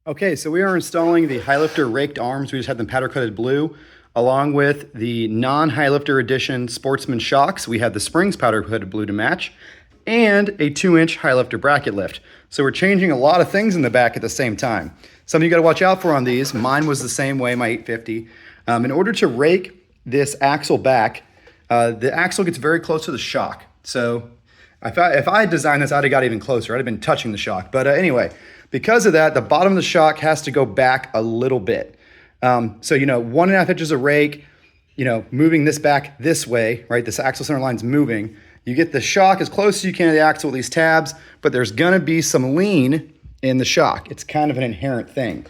Okay, so we are installing the Highlifter raked arms. We just had them powder coated blue, along with the non-Highlifter edition Sportsman shocks. We had the springs powder coated blue to match, and a 2-inch Highlifter bracket lift. So we're changing a lot of things in the back at the same time. Something you gotta watch out for on these, mine was the same way, my 850. In order to rake this axle back, the axle gets very close to the shock. So if I had designed this, I'd have got even closer. I'd have been touching the shock. But anyway, because of that, the bottom of the shock has to go back a little bit. So, 1.5 inches of rake, moving this back this way, right? This axle center line's moving. You get the shock as close as you can to the axle with these tabs, but there's gonna be some lean in the shock. It's kind of an inherent thing.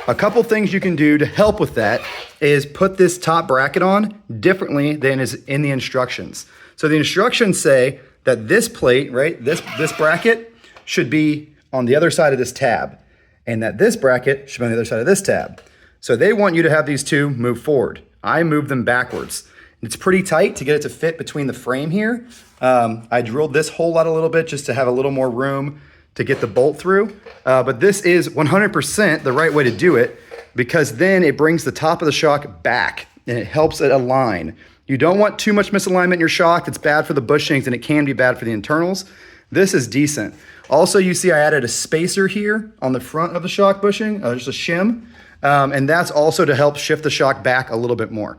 A couple things you can do to help with that is put this top bracket on differently than is in the instructions. So the instructions say that this plate, right, this bracket should be on the other side of this tab, and that this bracket should be on the other side of this tab. So they want you to have these two move forward. I move them backwards. It's pretty tight to get it to fit between the frame here. I drilled this hole out a little bit just to have a little more room to get the bolt through. But this is 100% the right way to do it, because then it brings the top of the shock back and it helps it align. You don't want too much misalignment in your shock. It's bad for the bushings and it can be bad for the internals. This is decent. Also, you see I added a spacer here on the front of the shock bushing, just a shim, and that's also to help shift the shock back a little bit more.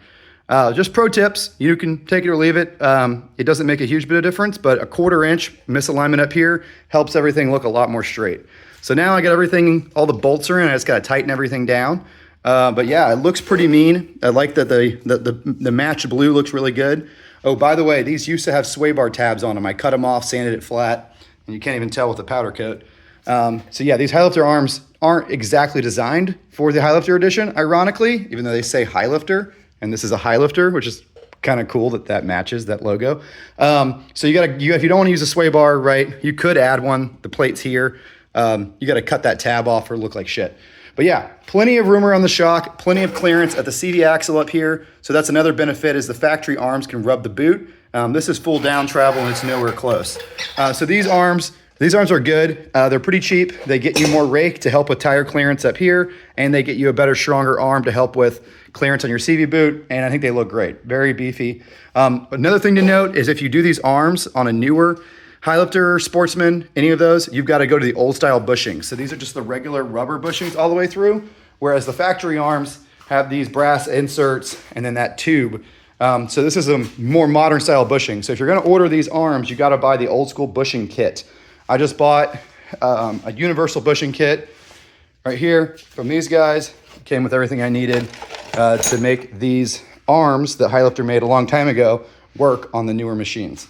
Just pro tips, you can take it or leave it. It doesn't make a huge bit of difference, but a 1/4 inch misalignment up here helps everything look a lot more straight. So now I got everything, all the bolts are in, I just gotta tighten everything down. But yeah, it looks pretty mean. I like that the matched blue looks really good. Oh, by the way, these used to have sway bar tabs on them. I cut them off, sanded it flat, and you can't even tell with the powder coat. So yeah, these Highlifter arms aren't exactly designed for the Highlifter edition, ironically, even though they say Highlifter, and this is a Highlifter, which is kind of cool that matches that logo. So if you don't want to use a sway bar, right, you could add one. The plate's here. You got to cut that tab off or look like shit. But yeah, plenty of room around the shock, plenty of clearance at the CV axle up here. So that's another benefit, is the factory arms can rub the boot. This is full down travel and it's nowhere close. So these arms are good. They're pretty cheap. They get you more rake to help with tire clearance up here, and they get you a better, stronger arm to help with clearance on your CV boot, and I think they look great. Very beefy. Another thing to note is if you do these arms on a newer Highlifter, Sportsman, any of those, you've got to go to the old style bushings. So these are just the regular rubber bushings all the way through, whereas the factory arms have these brass inserts and then that tube. So this is a more modern style bushing. So if you're going to order these arms, you got to buy the old school bushing kit. I just bought a universal bushing kit right here from these guys. It came with everything I needed to make these arms that Highlifter made a long time ago work on the newer machines.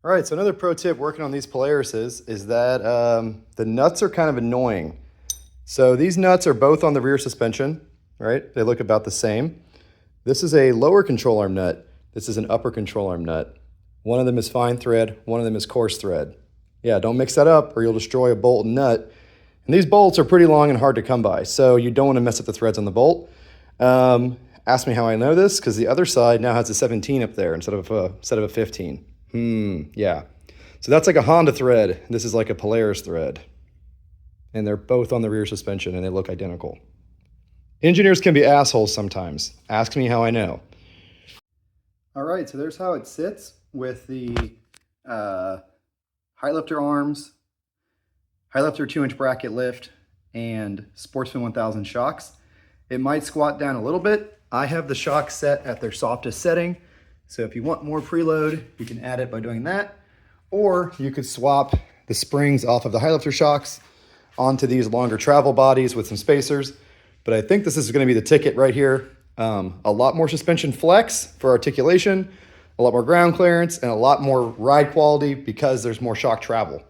All right, so another pro tip working on these Polarises is that the nuts are kind of annoying. So these nuts are both on the rear suspension, right? They look about the same. This is a lower control arm nut. This is an upper control arm nut. One of them is fine thread, one of them is coarse thread. Yeah, don't mix that up or you'll destroy a bolt and nut. And these bolts are pretty long and hard to come by, so you don't want to mess up the threads on the bolt. Ask me how I know this, because the other side now has a 17 up there instead of a 15. Yeah. So that's like a Honda thread. This is like a Polaris thread. And they're both on the rear suspension and they look identical. Engineers can be assholes sometimes. Ask me how I know. All right, so there's how it sits with the Highlifter arms, Highlifter 2-inch bracket lift, and Sportsman 1000 shocks. It might squat down a little bit. I have the shocks set at their softest setting. So if you want more preload, you can add it by doing that. Or you could swap the springs off of the Highlifter shocks onto these longer travel bodies with some spacers. But I think this is going to be the ticket right here. A lot more suspension flex for articulation, a lot more ground clearance, and a lot more ride quality because there's more shock travel.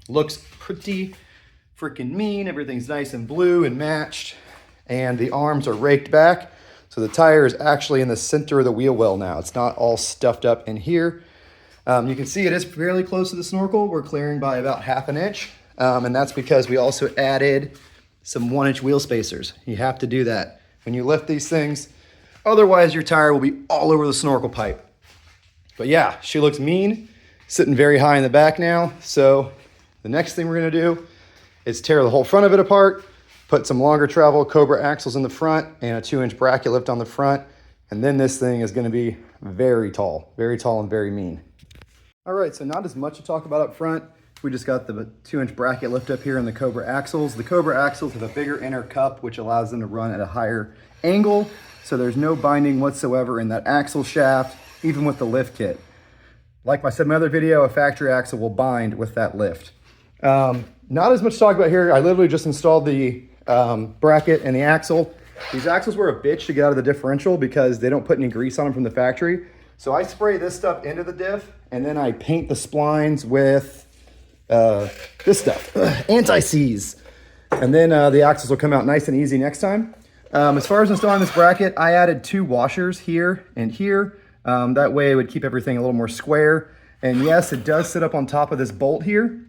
Looks pretty freaking mean. Everything's nice and blue and matched. And the arms are raked back. So the tire is actually in the center of the wheel well now. It's not all stuffed up in here. You can see it is fairly close to the snorkel. We're clearing by about 1/2 inch. And that's because we also added some 1-inch wheel spacers. You have to do that when you lift these things. Otherwise, your tire will be all over the snorkel pipe. But yeah, she looks mean, sitting very high in the back now. So the next thing we're gonna do is tear the whole front of it apart, Put some longer travel Cobra axles in the front and a 2-inch bracket lift on the front. And then this thing is going to be very tall and very mean. All right, so not as much to talk about up front. We just got the 2-inch bracket lift up here in the Cobra axles. The Cobra axles have a bigger inner cup, which allows them to run at a higher angle. So there's no binding whatsoever in that axle shaft, even with the lift kit. Like I said in my other video, a factory axle will bind with that lift. Not as much to talk about here. I literally just installed the bracket and the axle. These axles were a bitch to get out of the differential because they don't put any grease on them from the factory. So I spray this stuff into the diff, and then I paint the splines with this stuff, anti-seize. And then the axles will come out nice and easy next time. As far as installing this bracket, I added 2 washers here and here. That way it would keep everything a little more square. And yes, it does sit up on top of this bolt here.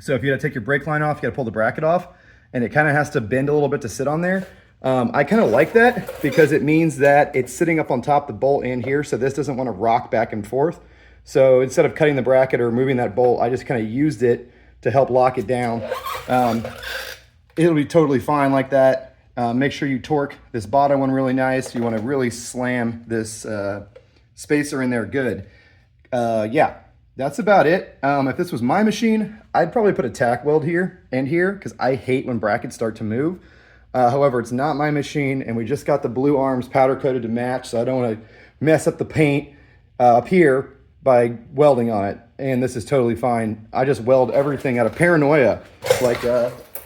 So if you gotta take your brake line off, you gotta pull the bracket off, and it kind of has to bend a little bit to sit on there. I kind of like that because it means that it's sitting up on top of the bolt in here, so this doesn't want to rock back and forth. So instead of cutting the bracket or removing that bolt, I just kind of used it to help lock it down. It'll be totally fine like that. Make sure you torque this bottom one really nice. You want to really slam this spacer in there good. Yeah, that's about it. If this was my machine, I'd probably put a tack weld here and here because I hate when brackets start to move. However, it's not my machine, and we just got the blue arms powder coated to match, so I don't want to mess up the paint up here by welding on it. And this is totally fine. I just weld everything out of paranoia, like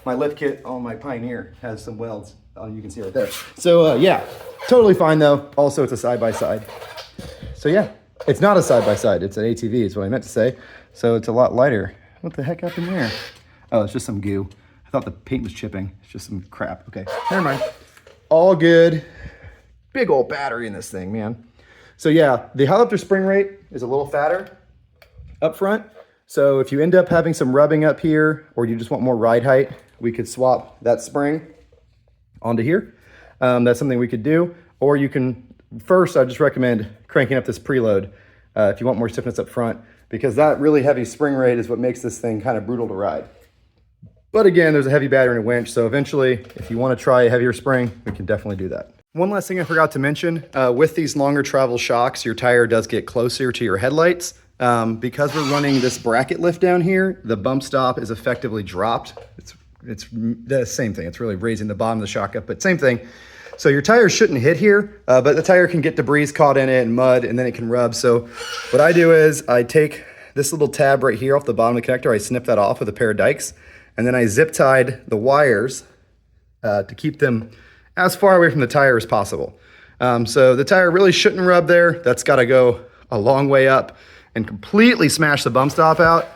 my lift kit on my Pioneer has some welds. You can see right there. So yeah, totally fine though. Also, it's a side-by-side. So yeah, it's not a side-by-side. It's an ATV is what I meant to say. So it's a lot lighter. What the heck happened there? Oh, it's just some goo. I thought the paint was chipping. It's just some crap. Okay, never mind. All good. Big old battery in this thing, man. So yeah, the Highlifter spring rate is a little fatter up front. So if you end up having some rubbing up here, or you just want more ride height, we could swap that spring onto here. That's something we could do. Or you can, first I just recommend cranking up this preload if you want more stiffness up front, because that really heavy spring rate is what makes this thing kind of brutal to ride. But again, there's a heavy battery and a winch, so eventually, if you want to try a heavier spring, we can definitely do that. One last thing I forgot to mention, with these longer travel shocks, your tire does get closer to your headlights. Because we're running this bracket lift down here, the bump stop is effectively dropped. It's the same thing. It's really raising the bottom of the shock up, but same thing. So your tire shouldn't hit here, but the tire can get debris caught in it and mud, and then it can rub. So what I do is I take this little tab right here off the bottom of the connector, I snip that off with a pair of dikes, and then I zip tied the wires to keep them as far away from the tire as possible. So the tire really shouldn't rub there. That's got to go a long way up and completely smash the bump stop out.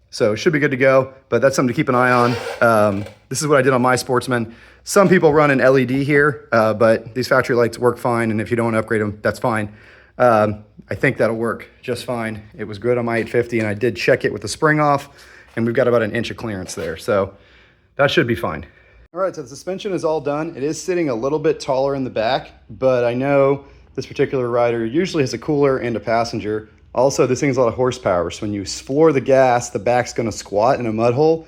So it should be good to go, but that's something to keep an eye on. This is what I did on my Sportsman. Some people run an LED here, but these factory lights work fine, and if you don't want to upgrade them, that's fine. I think that'll work just fine. It was good on my 850, and I did check it with the spring off, and we've got about 1 inch of clearance there, so that should be fine. All right, so the suspension is all done. It is sitting a little bit taller in the back, but I know this particular rider usually has a cooler and a passenger. Also, this thing has a lot of horsepower, so when you floor the gas, the back's gonna squat in a mud hole.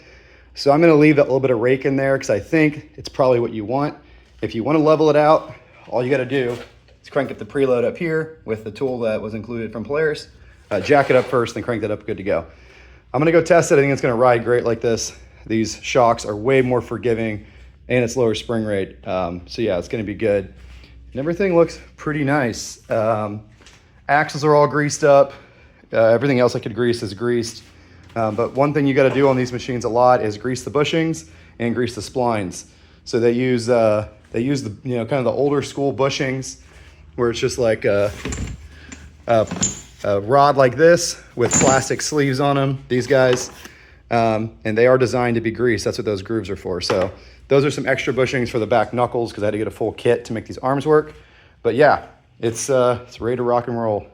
So I'm gonna leave that little bit of rake in there because I think it's probably what you want. If you wanna level it out, all you gotta do is crank up the preload up here with the tool that was included from Polaris. Jack it up first, then crank that up, good to go. I'm gonna go test it. I think it's gonna ride great like this. These shocks are way more forgiving and it's lower spring rate. So yeah, it's gonna be good. And everything looks pretty nice. Axles are all greased up. Everything else I could grease is greased. But one thing you gotta do on these machines a lot is grease the bushings and grease the splines. So they use the kind of the older school bushings where it's just like a rod like this with plastic sleeves on them, these guys. And they are designed to be greased. That's what those grooves are for. So those are some extra bushings for the back knuckles because I had to get a full kit to make these arms work. But yeah, it's ready to rock and roll.